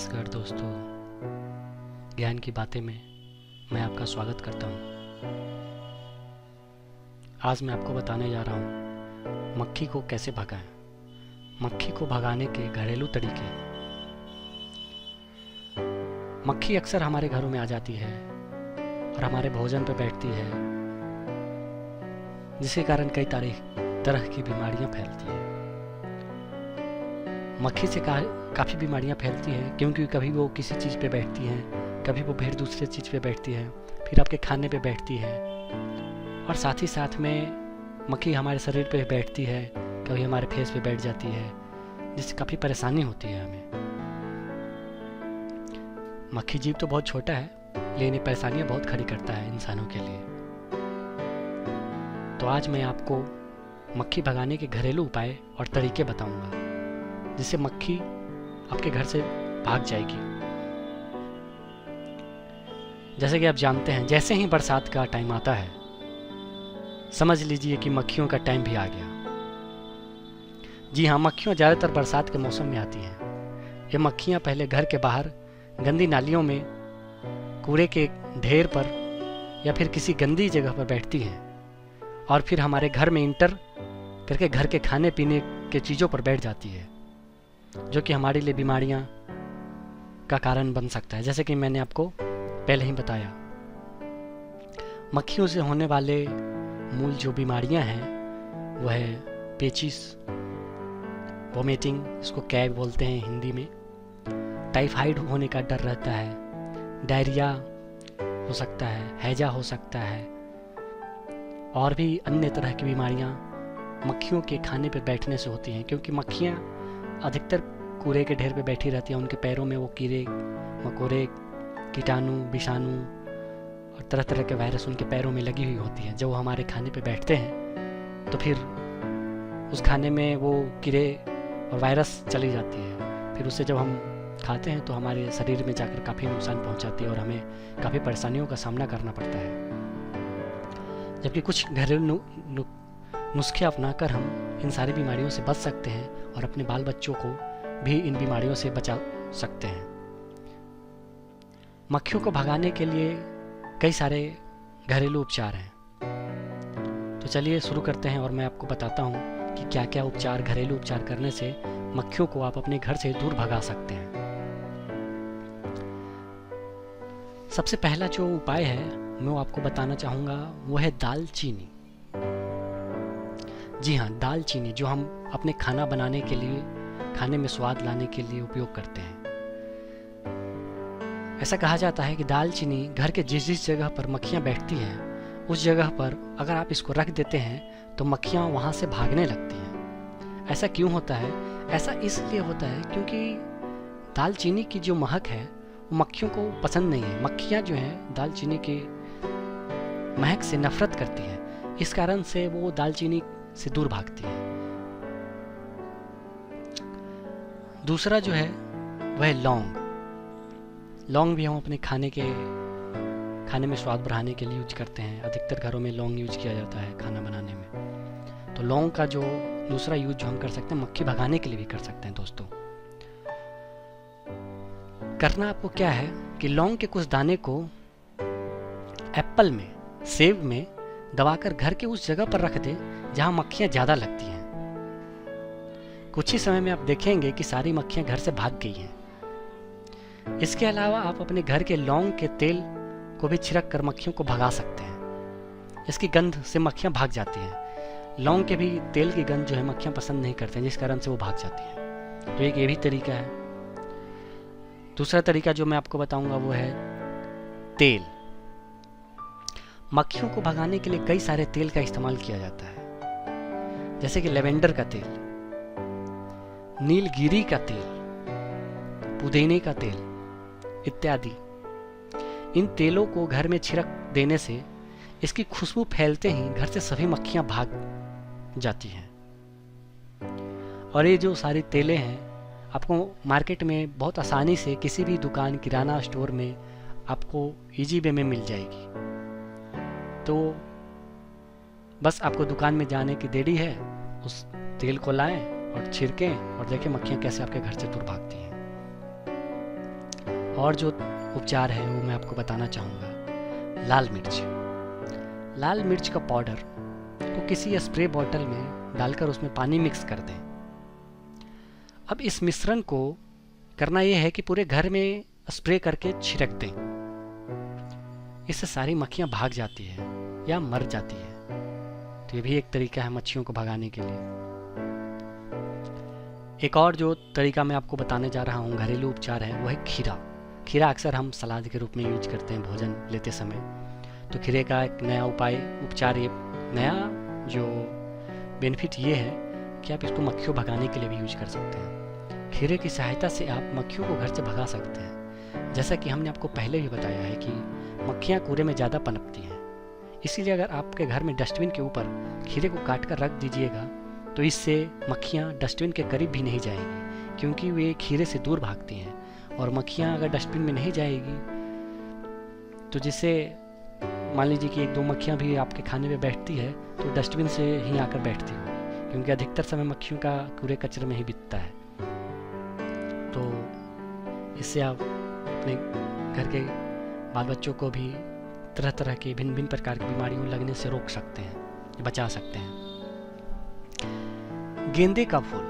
नमस्कार दोस्तों, ज्ञान की बातें में मैं आपका स्वागत करता हूँ। आज मैं आपको बताने जा रहा हूँ मक्खी को कैसे भगाएं। मक्खी को भगाने के घरेलू तरीके। मक्खी अक्सर हमारे घरों में आ जाती है और हमारे भोजन पर बैठती है, जिसके कारण कई तरह की बीमारियां फैलती हैं। मक्खी से काफ़ी बीमारियां फैलती हैं, क्योंकि कभी वो किसी चीज़ पे बैठती हैं, कभी वो फिर दूसरे चीज़ पे बैठती है, फिर आपके खाने पे बैठती है, और साथ ही साथ में मक्खी हमारे शरीर पे बैठती है, कभी हमारे फेस पे बैठ जाती है, जिससे काफ़ी परेशानी होती है हमें। मक्खी जीव तो बहुत छोटा है, लेकिन ये परेशानियाँ बहुत खड़ी करता है इंसानों के लिए। तो आज मैं आपको मक्खी भगाने के घरेलू उपाय और तरीके बताऊंगा, जिससे मक्खी आपके घर से भाग जाएगी। जैसे कि आप जानते हैं, जैसे ही बरसात का टाइम आता है, समझ लीजिए कि मक्खियों का टाइम भी आ गया। जी हाँ, मक्खियाँ ज़्यादातर बरसात के मौसम में आती हैं। ये मक्खियाँ पहले घर के बाहर गंदी नालियों में, कूड़े के ढेर पर या फिर किसी गंदी जगह पर बैठती हैं, और फिर हमारे घर में इंटर करके घर के खाने पीने के चीज़ों पर बैठ जाती है, जो कि हमारे लिए बीमारियां का कारण बन सकता है। जैसे कि मैंने आपको पहले ही बताया, मक्खियों से होने वाले मूल जो बीमारियां हैं वह है पेचिस, वोमिटिंग, इसको कैग बोलते हैं हिंदी में, टाइफाइड होने का डर रहता है, डायरिया हो सकता है, हैजा हो सकता है, और भी अन्य तरह की बीमारियां मक्खियों के खाने पर बैठने से होती हैं। क्योंकि मक्खियां अधिकतर कूड़े के ढेर पे बैठी रहती हैं, उनके पैरों में वो कीड़े मकोड़े, कीटाणु, विषाणु और तरह तरह के वायरस उनके पैरों में लगी हुई होती हैं। जब वो हमारे खाने पे बैठते हैं तो फिर उस खाने में वो कीड़े और वायरस चली जाती है। फिर उससे जब हम खाते हैं तो हमारे शरीर में जाकर काफ़ी नुकसान पहुंचाती है और हमें काफ़ी परेशानियों का सामना करना पड़ता है। जबकि कुछ घरेलू नुस्खे अपनाकर हम इन सारी बीमारियों से बच सकते हैं और अपने बाल बच्चों को भी इन बीमारियों से बचा सकते हैं। मक्खियों को भगाने के लिए कई सारे घरेलू उपचार हैं। तो चलिए शुरू करते हैं और मैं आपको बताता हूँ कि क्या क्या उपचार, घरेलू उपचार करने से मक्खियों को आप अपने घर से दूर भगा सकते हैं। सबसे पहला जो उपाय है मैं आपको बताना चाहूँगा वो है दालचीनी। जी हाँ, दालचीनी, जो हम अपने खाना बनाने के लिए, खाने में स्वाद लाने के लिए उपयोग करते हैं। ऐसा कहा जाता है कि दालचीनी घर के जिस जिस जगह पर मक्खियाँ बैठती हैं, उस जगह पर अगर आप इसको रख देते हैं तो मक्खियाँ वहाँ से भागने लगती हैं। ऐसा क्यों होता है? ऐसा इसलिए होता है क्योंकि दालचीनी की जो महक है वो मक्खियों को पसंद नहीं है। मक्खियाँ जो हैं दालचीनी के महक से नफरत करती हैं, इस कारण से वो दालचीनी से दूर भागती है। दूसरा जो है वह है लौंग। लौंग भी हम अपने खाने में स्वाद बढ़ाने के लिए यूज करते हैं। अधिकतर घरों में लौंग यूज किया जाता है खाना बनाने में। तो लौंग का जो दूसरा यूज जो हम कर सकते हैं, मक्खी भगाने के लिए भी कर सकते हैं। दोस्तों, करना आपको क्या है कि लौंग के कुछ दाने को एप्पल में, सेब में दबाकर घर के उस जगह पर रख दें जहां मक्खियां ज्यादा लगती हैं। कुछ ही समय में आप देखेंगे कि सारी मक्खियां घर से भाग गई हैं। इसके अलावा आप अपने घर के लौंग के तेल को भी छिड़क कर मक्खियों को भगा सकते हैं। इसकी गंध से मक्खियां भाग जाती हैं। लौंग के भी तेल की गंध जो है मक्खियां पसंद नहीं करते हैं, जिस कारण से वो भाग जाती हैं। तो एक ये भी तरीका है। दूसरा तरीका जो मैं आपको बताऊंगा वो है तेल। मक्खियों को भगाने के लिए कई सारे तेल का इस्तेमाल किया जाता है, जैसे कि लेवेंडर का तेल, नीलगिरी का तेल, पुदीने का तेल इत्यादि। इन तेलों को घर में छिड़क देने से इसकी खुशबू फैलते ही घर से सभी मक्खियां भाग जाती हैं। और ये जो सारी तेलें हैं आपको मार्केट में बहुत आसानी से किसी भी दुकान, किराना स्टोर में आपको इजी वे में मिल जाएगी। तो बस आपको दुकान में जाने की देरी है, उस तेल को लाएं और छिड़कें और देखें मक्खियाँ कैसे आपके घर से दूर भागती हैं। और जो उपचार है वो मैं आपको बताना चाहूँगा। लाल मिर्च। लाल मिर्च का पाउडर को किसी स्प्रे बॉटल में डालकर उसमें पानी मिक्स कर दें। अब इस मिश्रण को करना यह है कि पूरे घर में स्प्रे करके छिड़क दें। इससे सारी मक्खियाँ भाग जाती है या मर जाती है। तो ये भी एक तरीका है मच्छियों को भगाने के लिए। एक और जो तरीका मैं आपको बताने जा रहा हूँ घरेलू उपचार है, वो है खीरा। खीरा अक्सर हम सलाद के रूप में यूज करते हैं भोजन लेते समय। तो खीरे का एक नया उपचार, ये नया जो बेनिफिट ये है कि आप इसको मक्खियों भगाने के लिए भी यूज कर सकते हैं। खीरे की सहायता से आप मक्खियों को घर से भगा सकते हैं। जैसा कि हमने आपको पहले भी बताया है कि मक्खियाँ कूड़े में ज़्यादा पनपती हैं, इसीलिए अगर आपके घर में डस्टबिन के ऊपर खीरे को काट कर रख दीजिएगा तो इससे मक्खियाँ डस्टबिन के करीब भी नहीं जाएंगी, क्योंकि वे खीरे से दूर भागती हैं। और मक्खियाँ अगर डस्टबिन में नहीं जाएगी तो जिससे मान लीजिए कि 1-2 मक्खियाँ भी आपके खाने में बैठती है तो डस्टबिन से ही आकर बैठती होगी, क्योंकि अधिकतर समय मक्खियों का कूड़े कचरे में ही बीतता है। तो इससे आप अपने घर के बाल बच्चों को भी तरह तरह की भिन्न भिन्न प्रकार की बीमारियों लगने से रोक सकते हैं, बचा सकते हैं। गेंदे का फूल।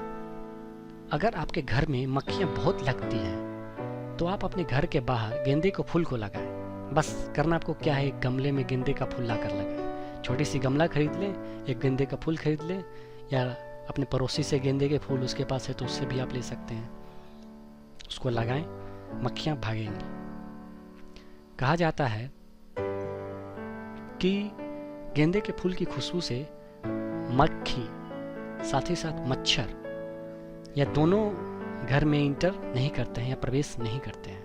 अगर आपके घर में मक्खियाँ बहुत लगती हैं तो आप अपने घर के बाहर गेंदे के फूल को लगाएं। बस करना आपको क्या है, एक गमले में गेंदे का फूल लाकर लगाएं। छोटी सी गमला खरीद लें, एक गेंदे का फूल खरीद लें, या अपने पड़ोसी से गेंदे के फूल उसके पास है तो उससे भी आप ले सकते हैं। उसको लगाएं, मक्खियाँ भागेंगी। कहा जाता है कि गेंदे के फूल की खुशबू से मक्खी साथ ही साथ मच्छर या दोनों घर में इंटर नहीं करते हैं या प्रवेश नहीं करते हैं।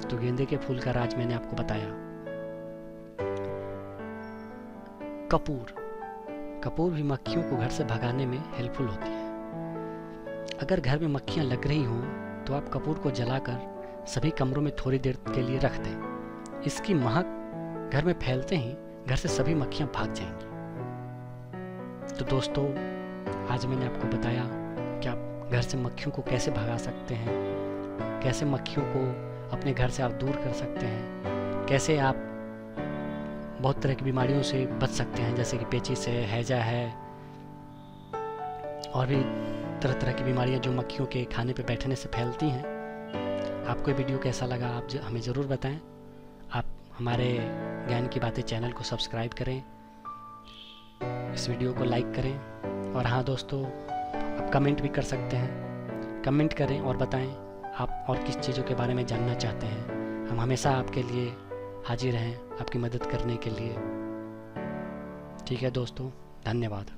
तो गेंदे के फूल का राज मैंने आपको बताया। कपूर। कपूर भी मक्खियों को घर से भगाने में हेल्पफुल होती है। अगर घर में मक्खियां लग रही हों तो आप कपूर को जलाकर सभी कमरों में थोड़ी देर के लिए रख दें। इसकी महक घर में फैलते ही घर से सभी मक्खियां भाग जाएंगी। तो दोस्तों, आज मैंने आपको बताया कि आप घर से मक्खियों को कैसे भगा सकते हैं, कैसे मक्खियों को अपने घर से आप दूर कर सकते हैं, कैसे आप बहुत तरह की बीमारियों से बच सकते हैं, जैसे कि पेचिश है, हैजा है, और भी तरह तरह की बीमारियां जो मक्खियों के खाने पे बैठने से फैलती हैं। आपको ये वीडियो कैसा लगा आप हमें ज़रूर बताएं। आप हमारे ज्ञान की बातें चैनल को सब्सक्राइब करें, इस वीडियो को लाइक करें, और हाँ दोस्तों, आप कमेंट भी कर सकते हैं। कमेंट करें और बताएं आप और किस चीज़ों के बारे में जानना चाहते हैं। हम हमेशा आपके लिए हाजिर हैं, आपकी मदद करने के लिए। ठीक है दोस्तों, धन्यवाद।